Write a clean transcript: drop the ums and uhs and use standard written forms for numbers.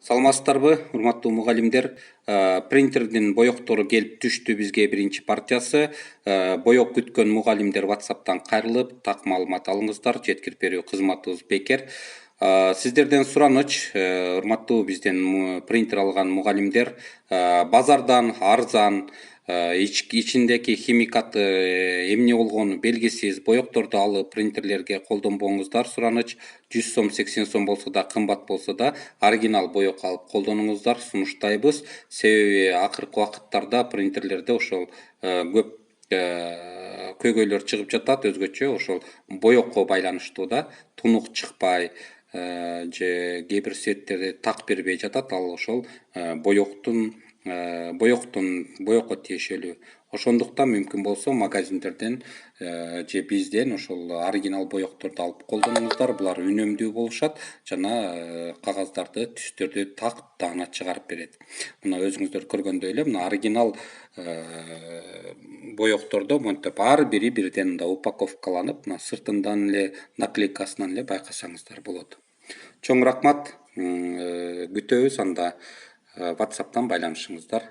Саламатсыздарбы, урматтуу мугалимдер. Принтердин боектору келип түштү бизге биринчи партиясы. Боек күткөн мугалимдер WhatsApp'тан кайрылып, так маалымат алыңыздар. Жеткирип берүү кызматыбыз бекер. Сиздерден сураныч, урматтуу бизден принтер алган мугалимдер, базардан арзан, ичиндеги химикаты эмне болгону белгисиз боекторду алып принтерлерге колдонбоңуздар. Сураныч 100 сом 80 сом болсо да, кымбат болсо да оригинал боек алып колдонуңуздар сунуштайбыз. Себеби акыркы убакыттарда принтерлерде ошол көп көйгөйлөр чыгып жатат, өзгөчө ошол боекко байланыштуу да, тунук чыкпай же кээ бир светтерде так бербей жатат. Ал ошол боекко тиешелүү. Ошондуктан мүмкүн болсо магазиндерден же бизден ошол оригинал боекторду алып колдонуңуздар. Булар үнөмдүү болушат жана кагаздарды, түстөрдү так даана чыгарып берет. Мына өзүңүздөр көргөндөй эле мына оригинал боектордо монтип ар бири бирден да упаковкаланып, мына сыртынан эле наклейкасынан эле байкасаңыздар болот. Чоң рахмат, күтөбүз анда WhatsApp'тан байланышыңыздар.